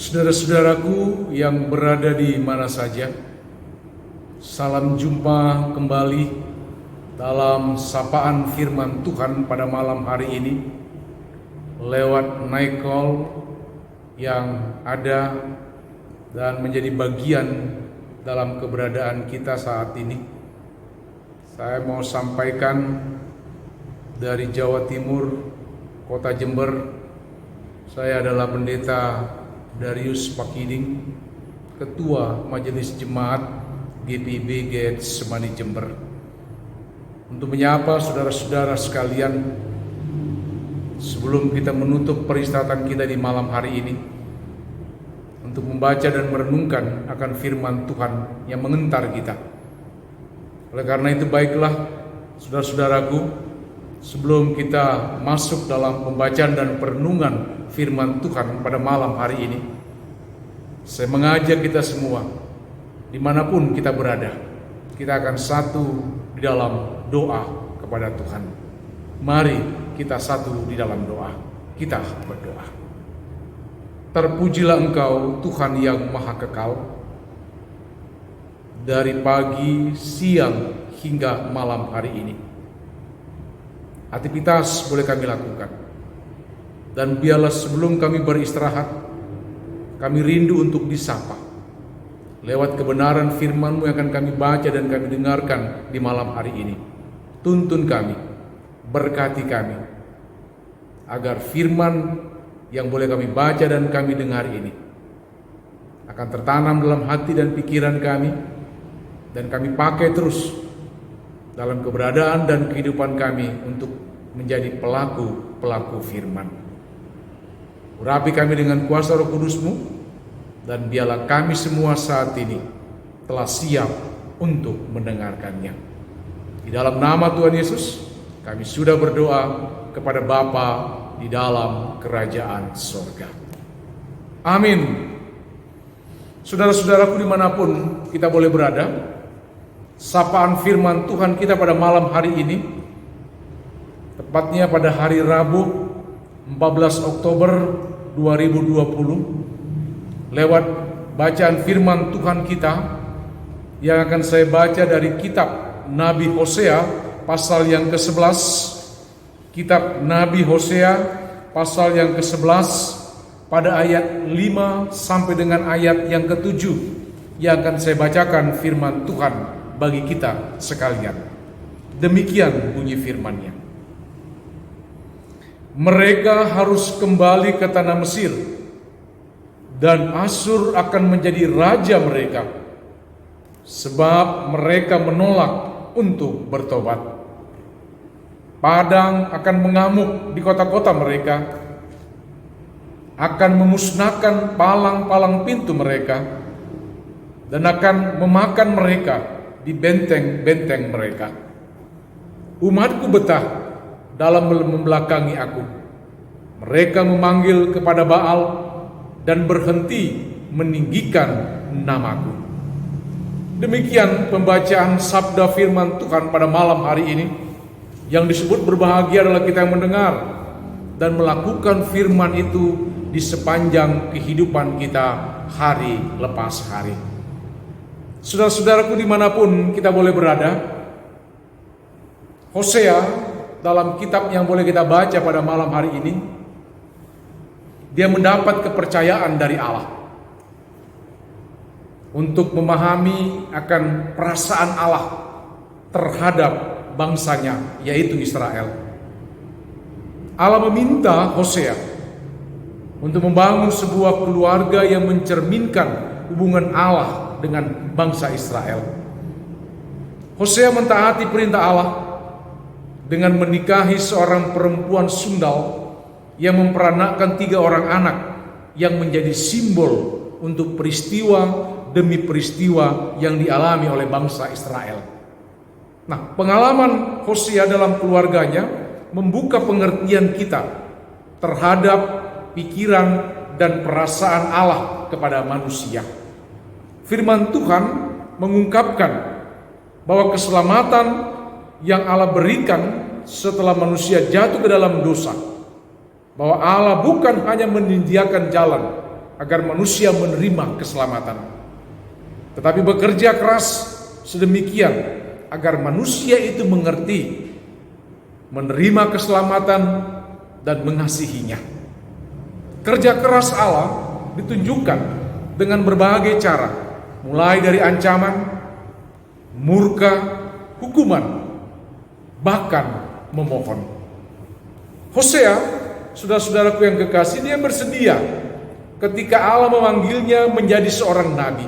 Saudara-saudaraku yang berada di mana saja, salam jumpa kembali dalam sapaan firman Tuhan pada malam hari ini lewat Night Call yang ada dan menjadi bagian dalam keberadaan kita saat ini. Saya mau sampaikan dari Jawa Timur, Kota Jember. Saya adalah pendeta Darius Pakiding, Ketua Majelis Jemaat GPIB Getsemani Jember. Untuk menyapa saudara-saudara sekalian, sebelum kita menutup peristirahatan kita di malam hari ini, untuk membaca dan merenungkan akan firman Tuhan yang mengentar kita. Oleh karena itu, baiklah saudara-saudaraku, sebelum kita masuk dalam pembacaan dan perenungan firman Tuhan pada malam hari ini, saya mengajak kita semua, dimanapun kita berada, kita akan satu di dalam doa kepada Tuhan. Mari kita satu di dalam doa. Kita berdoa. Terpujilah Engkau Tuhan yang Maha Kekal, dari pagi, siang, hingga malam hari ini. Aktivitas boleh kami lakukan, dan biarlah sebelum kami beristirahat, kami rindu untuk disapa lewat kebenaran firman-Mu yang akan kami baca dan kami dengarkan di malam hari ini. Tuntun kami, berkati kami, agar firman yang boleh kami baca dan kami dengar ini akan tertanam dalam hati dan pikiran kami, dan kami pakai terus dalam keberadaan dan kehidupan kami untuk menjadi pelaku firman. Urapi kami dengan kuasa Roh Kudus-Mu, dan biarlah kami semua saat ini telah siap untuk mendengarkannya. Di dalam nama Tuhan Yesus, kami sudah berdoa kepada Bapa di dalam kerajaan sorga. Amin. Saudara-saudaraku dimanapun kita boleh berada, sapaan firman Tuhan kita pada malam hari ini, tepatnya pada hari Rabu 14 Oktober 2020, lewat bacaan firman Tuhan kita yang akan saya baca dari kitab Nabi Hosea pasal yang ke-11. Kitab Nabi Hosea pasal yang ke-11 pada ayat 5 sampai dengan ayat yang ke-7 yang akan saya bacakan firman Tuhan bagi kita sekalian. Demikian bunyi firman-Nya. Mereka harus kembali ke tanah Mesir, dan Asyur akan menjadi raja mereka, sebab mereka menolak untuk bertobat. Padang akan mengamuk di kota-kota mereka, akan memusnahkan palang-palang pintu mereka, dan akan memakan mereka di benteng-benteng mereka. Umatku betah dalam membelakangi aku. Mereka memanggil kepada Baal dan berhenti meninggikan namaku. Demikian pembacaan sabda firman Tuhan pada malam hari ini. Yang disebut berbahagia adalah kita yang mendengar dan melakukan firman itu di sepanjang kehidupan kita hari lepas hari. Saudara-saudaraku dimanapun kita boleh berada, Hosea dalam kitab yang boleh kita baca pada malam hari ini, dia mendapat kepercayaan dari Allah untuk memahami akan perasaan Allah terhadap bangsanya, yaitu Israel. Allah meminta Hosea untuk membangun sebuah keluarga yang mencerminkan hubungan Allah dengan bangsa Israel. Hosea mentaati perintah Allah dengan menikahi seorang perempuan sundal yang memperanakkan 3 orang anak yang menjadi simbol untuk peristiwa demi peristiwa yang dialami oleh bangsa Israel. Nah, pengalaman Hosea dalam keluarganya membuka pengertian kita terhadap pikiran dan perasaan Allah kepada manusia. Firman Tuhan mengungkapkan bahwa keselamatan yang Allah berikan setelah manusia jatuh ke dalam dosa, bahwa Allah bukan hanya menyediakan jalan, agar manusia menerima keselamatan, tetapi bekerja keras sedemikian agar manusia itu mengerti, menerima keselamatan, dan mengasihinya. Kerja keras Allah ditunjukkan dengan berbagai cara, mulai dari ancaman, murka, hukuman, bahkan memohon. Hosea, saudara-saudaraku yang kekasih, dia bersedia ketika Allah memanggilnya menjadi seorang nabi.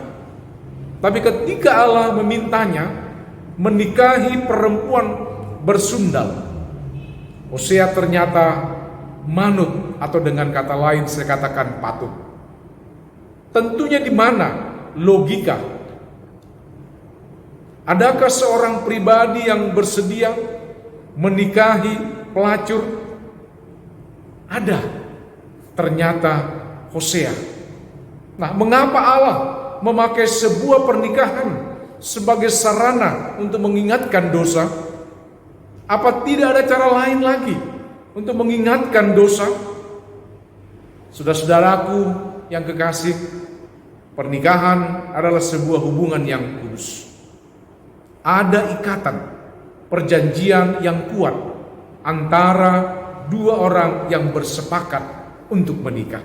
Tapi ketika Allah memintanya menikahi perempuan bersundal, Hosea ternyata manut, atau dengan kata lain saya katakan patuh. Tentunya di mana logika? Adakah seorang pribadi yang bersedia menikahi pelacur? Ada. Ternyata Hosea. Nah, mengapa Allah memakai sebuah pernikahan sebagai sarana untuk mengingatkan dosa? Apa tidak ada cara lain lagi untuk mengingatkan dosa? Saudara-saudaraku yang kekasih, pernikahan adalah sebuah hubungan yang kudus. Ada ikatan, perjanjian yang kuat antara dua orang yang bersepakat untuk menikah.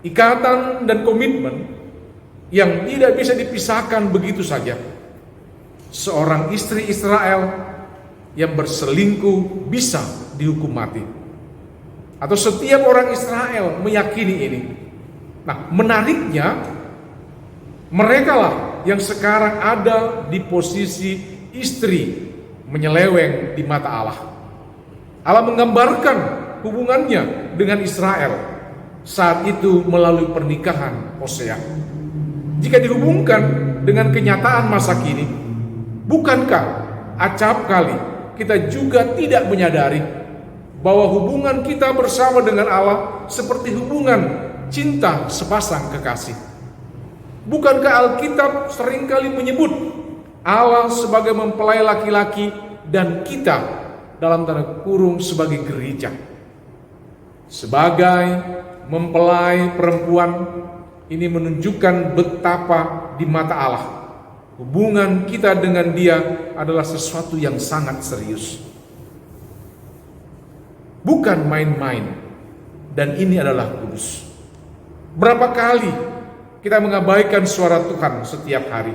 Ikatan dan komitmen yang tidak bisa dipisahkan begitu saja. Seorang istri Israel yang berselingkuh bisa dihukum mati, atau setiap orang Israel meyakini ini. Nah, menariknya, mereka lah yang sekarang ada di posisi istri menyeleweng di mata Allah. Allah menggambarkan hubungannya dengan Israel saat itu melalui pernikahan Hosea. Jika dihubungkan dengan kenyataan masa kini, bukankah acap kali kita juga tidak menyadari bahwa hubungan kita bersama dengan Allah seperti hubungan cinta sepasang kekasih? Bukankah Alkitab seringkali menyebut Allah sebagai mempelai laki-laki dan kita dalam tanda kurung sebagai gereja? Sebagai mempelai perempuan, ini menunjukkan betapa di mata Allah hubungan kita dengan Dia adalah sesuatu yang sangat serius, bukan main-main, dan ini adalah kudus. Berapa kali kita mengabaikan suara Tuhan setiap hari?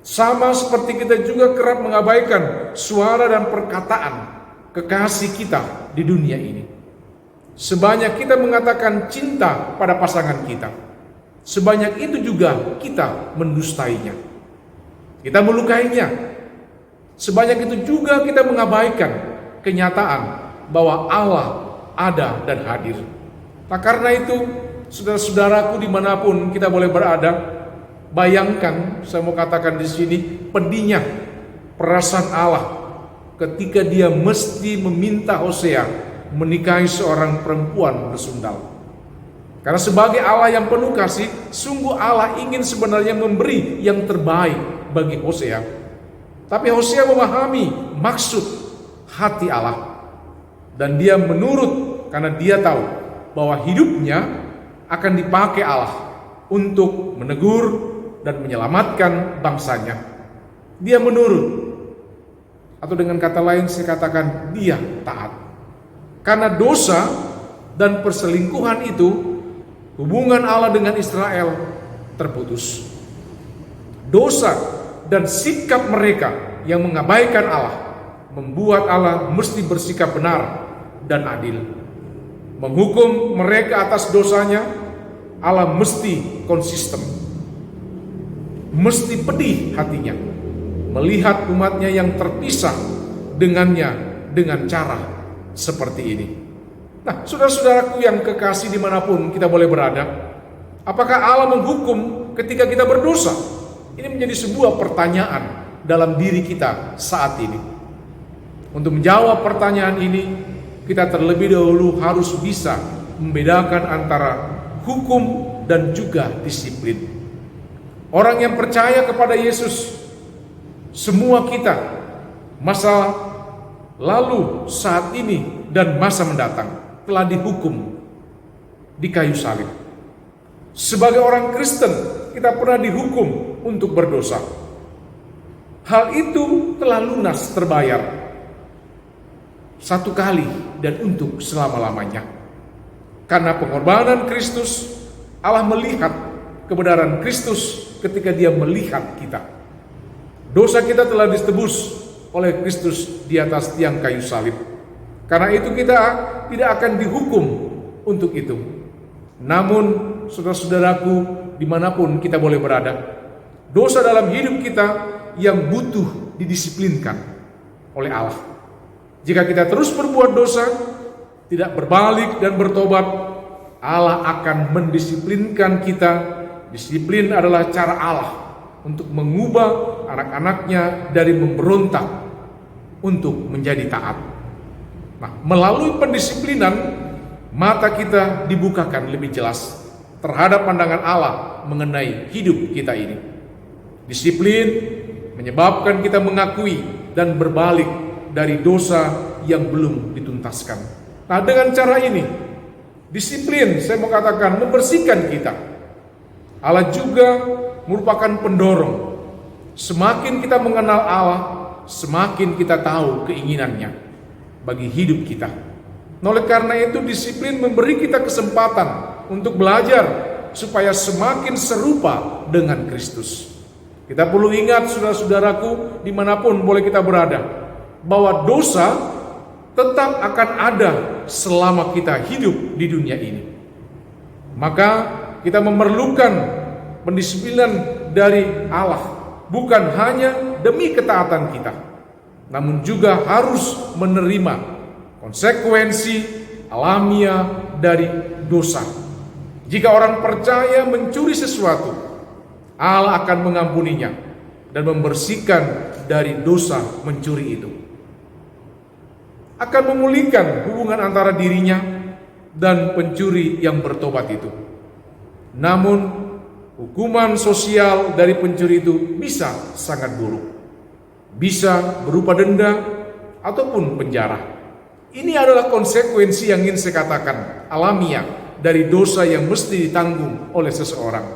Sama seperti kita juga kerap mengabaikan suara dan perkataan kekasih kita di dunia ini. Sebanyak kita mengatakan cinta pada pasangan kita, sebanyak itu juga kita mendustainya, kita melukainya. Sebanyak itu juga kita mengabaikan kenyataan bahwa Allah ada dan hadir. Nah, karena itu, saudara-saudaraku dimanapun kita boleh berada, bayangkan, saya mau katakan di sini, pedihnya perasaan Allah ketika Dia mesti meminta Hosea menikahi seorang perempuan bersundal. Karena sebagai Allah yang penuh kasih, sungguh Allah ingin sebenarnya memberi yang terbaik bagi Hosea. Tapi Hosea memahami maksud hati Allah, dan dia menurut karena dia tahu bahwa hidupnya akan dipakai Allah untuk menegur dan menyelamatkan bangsanya. Dia menurut, atau dengan kata lain saya katakan dia taat. Karena dosa dan perselingkuhan itu, hubungan Allah dengan Israel terputus. Dosa dan sikap mereka yang mengabaikan Allah membuat Allah mesti bersikap benar dan adil. Menghukum mereka atas dosanya, Allah mesti konsisten. Mesti pedih hatinya melihat umatnya yang terpisah dengannya dengan cara seperti ini. Nah, saudara-saudaraku yang kekasih dimanapun kita boleh berada, apakah Allah menghukum ketika kita berdosa? Ini menjadi sebuah pertanyaan dalam diri kita saat ini. Untuk menjawab pertanyaan ini, kita terlebih dahulu harus bisa membedakan antara hukum dan juga disiplin. Orang yang percaya kepada Yesus, semua kita, masa lalu, saat ini, dan masa mendatang telah dihukum di kayu salib. Sebagai orang Kristen, kita pernah dihukum untuk berdosa. Hal itu telah lunas terbayar satu kali dan untuk selama-lamanya. Karena pengorbanan Kristus, Allah melihat kebenaran Kristus ketika Dia melihat kita. Dosa kita telah ditebus oleh Kristus di atas tiang kayu salib. Karena itu kita tidak akan dihukum untuk itu. Namun, saudara-saudaraku, dimanapun kita boleh berada, dosa dalam hidup kita yang butuh didisiplinkan oleh Allah. Jika kita terus berbuat dosa, tidak berbalik dan bertobat, Allah akan mendisiplinkan kita. Disiplin adalah cara Allah untuk mengubah anak-anaknya dari memberontak untuk menjadi taat. Nah, melalui pendisiplinan, mata kita dibukakan lebih jelas terhadap pandangan Allah mengenai hidup kita ini. Disiplin menyebabkan kita mengakui dan berbalik dari dosa yang belum dituntaskan. Nah, dengan cara ini, disiplin, saya mau katakan, membersihkan kita. Allah juga merupakan pendorong. Semakin kita mengenal Allah, semakin kita tahu keinginannya bagi hidup kita. Oleh karena itu, disiplin memberi kita kesempatan untuk belajar supaya semakin serupa dengan Kristus. Kita perlu ingat, saudara-saudaraku, dimanapun boleh kita berada, bahwa dosa tetap akan ada selama kita hidup di dunia ini. Maka kita memerlukan pendisiplinan dari Allah, bukan hanya demi ketaatan kita, namun juga harus menerima konsekuensi alamiah dari dosa. Jika orang percaya mencuri sesuatu, Allah akan mengampuninya dan membersihkan dari dosa mencuri itu. Akan memulihkan hubungan antara dirinya dan pencuri yang bertobat itu. Namun, hukuman sosial dari pencuri itu bisa sangat buruk. Bisa berupa denda ataupun penjara. Ini adalah konsekuensi yang ingin saya katakan alamiah dari dosa yang mesti ditanggung oleh seseorang.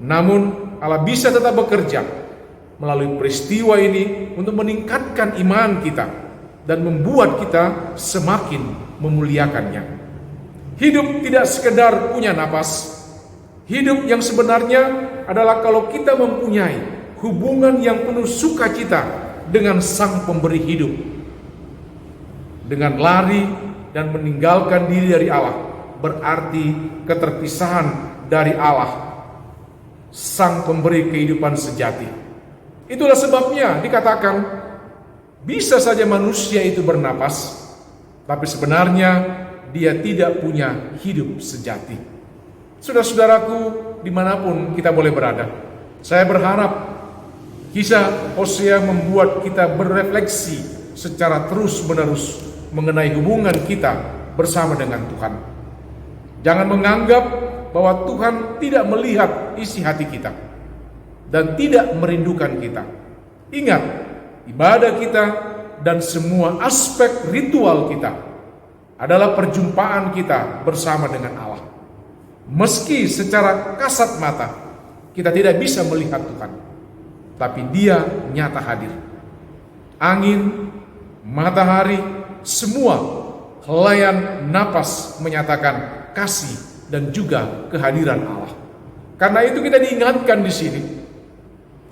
Namun, Allah bisa tetap bekerja melalui peristiwa ini untuk meningkatkan iman kita dan membuat kita semakin memuliakannya. Hidup tidak sekedar punya napas. Hidup yang sebenarnya adalah kalau kita mempunyai hubungan yang penuh sukacita dengan Sang Pemberi hidup. Dengan lari dan meninggalkan diri dari Allah berarti keterpisahan dari Allah, Sang Pemberi kehidupan sejati. Itulah sebabnya dikatakan bisa saja manusia itu bernapas, tapi sebenarnya dia tidak punya hidup sejati. Saudara-saudaraku, dimanapun kita boleh berada, saya berharap kisah Hosea membuat kita berefleksi secara terus-menerus mengenai hubungan kita bersama dengan Tuhan. Jangan menganggap bahwa Tuhan tidak melihat isi hati kita dan tidak merindukan kita. Ingat, ibadah kita dan semua aspek ritual kita adalah perjumpaan kita bersama dengan Allah. Meski secara kasat mata kita tidak bisa melihat Tuhan, tapi Dia nyata hadir. Angin, matahari, semua helaian napas menyatakan kasih dan juga kehadiran Allah. Karena itu kita diingatkan di sini,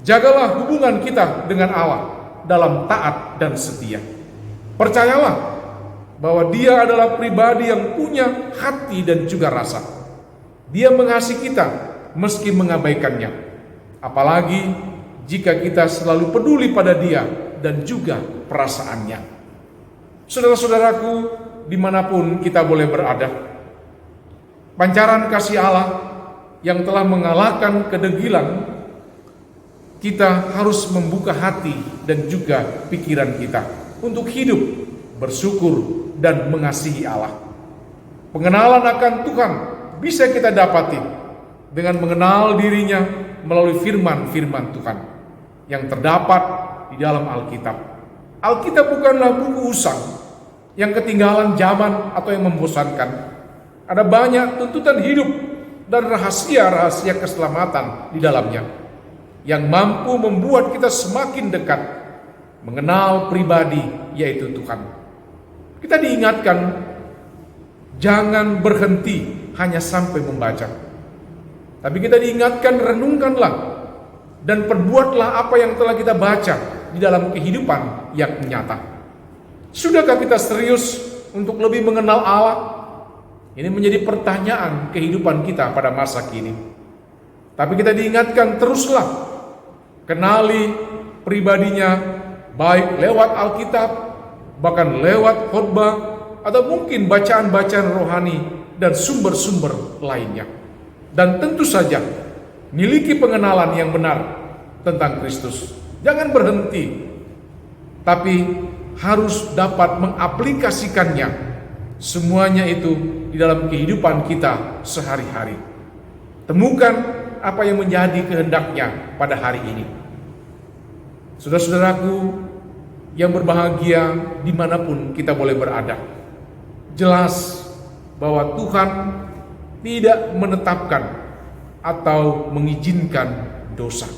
jagalah hubungan kita dengan Allah dalam taat dan setia. Percayalah bahwa Dia adalah pribadi yang punya hati dan juga rasa. Dia mengasihi kita meski mengabaikannya. Apalagi jika kita selalu peduli pada Dia dan juga perasaannya. Saudara-saudaraku, dimanapun kita boleh berada, pancaran kasih Allah yang telah mengalahkan kedegilan, kita harus membuka hati dan juga pikiran kita untuk hidup, bersyukur, dan mengasihi Allah. Pengenalan akan Tuhan bisa kita dapati dengan mengenal dirinya melalui firman-firman Tuhan yang terdapat di dalam Alkitab. Alkitab bukanlah buku usang yang ketinggalan zaman atau yang membosankan. Ada banyak tuntutan hidup dan rahasia-rahasia keselamatan di dalamnya, yang mampu membuat kita semakin dekat mengenal pribadi, yaitu Tuhan. Kita diingatkan, jangan berhenti hanya sampai membaca. Tapi kita diingatkan, renungkanlah dan perbuatlah apa yang telah kita baca di dalam kehidupan yang nyata. Sudahkah kita serius untuk lebih mengenal Allah? Ini menjadi pertanyaan kehidupan kita pada masa kini. Tapi kita diingatkan, teruslah kenali pribadinya, baik lewat Alkitab, bahkan lewat khotbah, atau mungkin bacaan-bacaan rohani dan sumber-sumber lainnya. Dan tentu saja miliki pengenalan yang benar tentang Kristus. Jangan berhenti, tapi harus dapat mengaplikasikannya semuanya itu di dalam kehidupan kita sehari-hari. Temukan apa yang menjadi kehendaknya pada hari ini. Saudara-saudaraku yang berbahagia dimanapun kita boleh berada, jelas bahwa Tuhan tidak menetapkan atau mengizinkan dosa,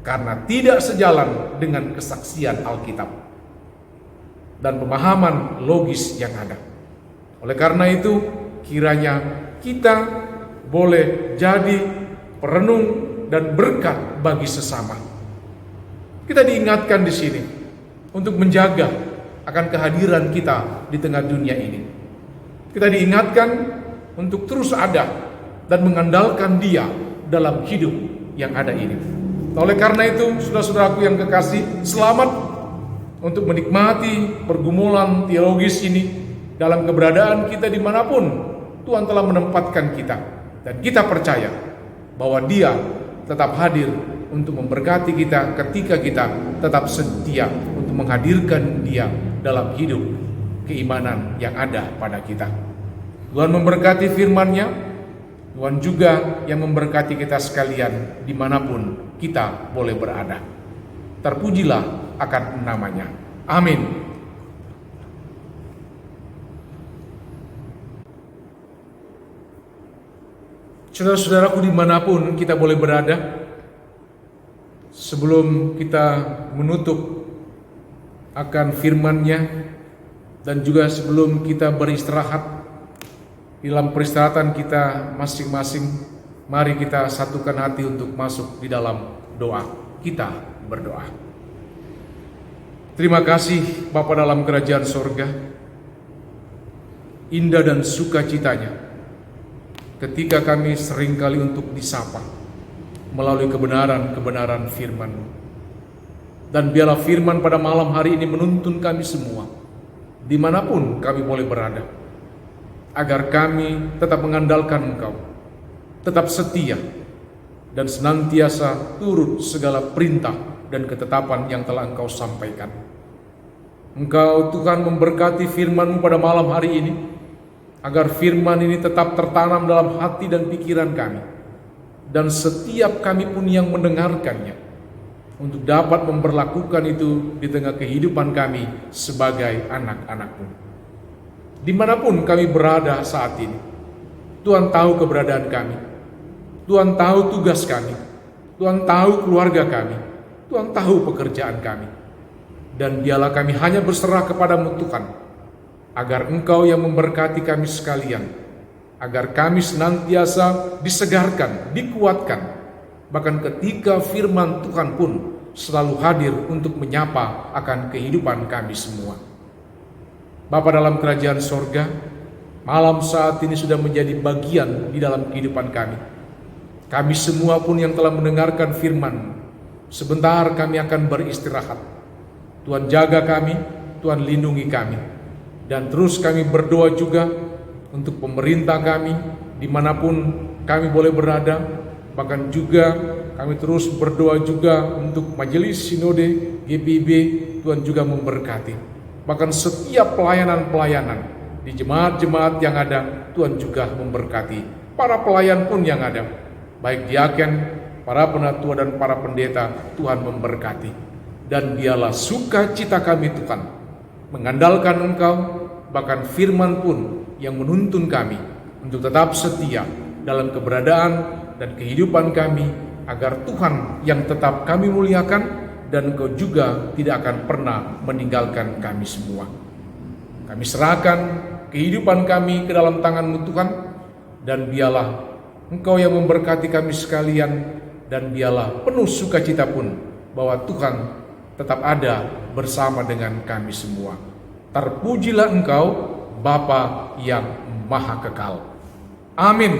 karena tidak sejalan dengan kesaksian Alkitab dan pemahaman logis yang ada. Oleh karena itu, kiranya kita boleh jadi perenung dan berkat bagi sesama. Kita diingatkan di sini untuk menjaga akan kehadiran kita di tengah dunia ini. Kita diingatkan untuk terus ada dan mengandalkan Dia dalam hidup yang ada ini. Oleh karena itu, saudara-saudaraku yang kekasih, selamat untuk menikmati pergumulan teologis ini dalam keberadaan kita dimanapun Tuhan telah menempatkan kita. Dan kita percaya bahwa Dia tetap hadir untuk memberkati kita ketika kita tetap setia untuk menghadirkan Dia dalam hidup keimanan yang ada pada kita. Tuhan memberkati firman-Nya, Tuhan juga yang memberkati kita sekalian dimanapun kita boleh berada. Terpujilah akan nama-Nya. Amin. Saudara-saudaraku dimanapun kita boleh berada, sebelum kita menutup akan firman-Nya dan juga sebelum kita beristirahat dalam peristirahatan kita masing-masing, mari kita satukan hati untuk masuk di dalam doa. Kita berdoa. Terima kasih Bapa dalam kerajaan sorga, indah dan sukacitanya ketika kami seringkali untuk disapa melalui kebenaran-kebenaran firman-Mu. Dan biarlah firman pada malam hari ini menuntun kami semua, dimanapun kami boleh berada, agar kami tetap mengandalkan Engkau, tetap setia, dan senantiasa turut segala perintah dan ketetapan yang telah Engkau sampaikan. Engkau Tuhan memberkati firman-Mu pada malam hari ini, agar firman ini tetap tertanam dalam hati dan pikiran kami, dan setiap kami pun yang mendengarkannya, untuk dapat memperlakukan itu di tengah kehidupan kami sebagai anak-anak-Mu. Dimanapun kami berada saat ini, Tuhan tahu keberadaan kami, Tuhan tahu tugas kami, Tuhan tahu keluarga kami, Tuhan tahu pekerjaan kami. Dan biarlah kami hanya berserah kepada-Mu Tuhan, agar Engkau yang memberkati kami sekalian, agar kami senantiasa disegarkan, dikuatkan, bahkan ketika firman Tuhan pun selalu hadir untuk menyapa akan kehidupan kami semua. Bapa dalam kerajaan sorga, malam saat ini sudah menjadi bagian di dalam kehidupan kami. Kami semua pun yang telah mendengarkan firman, sebentar kami akan beristirahat. Tuhan jaga kami, Tuhan lindungi kami. Dan terus kami berdoa juga untuk pemerintah kami, dimanapun kami boleh berada. Bahkan juga kami terus berdoa juga untuk Majelis Sinode GPIB, Tuhan juga memberkati. Bahkan setiap pelayanan-pelayanan di jemaat-jemaat yang ada, Tuhan juga memberkati. Para pelayan pun yang ada, baik diaken, para penatua dan para pendeta, Tuhan memberkati. Dan biarlah sukacita kami Tuhan, mengandalkan Engkau, bahkan firman pun yang menuntun kami untuk tetap setia dalam keberadaan dan kehidupan kami, agar Tuhan yang tetap kami muliakan, dan Engkau juga tidak akan pernah meninggalkan kami semua. Kami serahkan kehidupan kami ke dalam tangan-Mu Tuhan, dan biarlah Engkau yang memberkati kami sekalian, dan biarlah penuh sukacita pun bahwa Tuhan tetap ada bersama dengan kami semua. Terpujilah Engkau, Bapa yang Maha Kekal. Amin.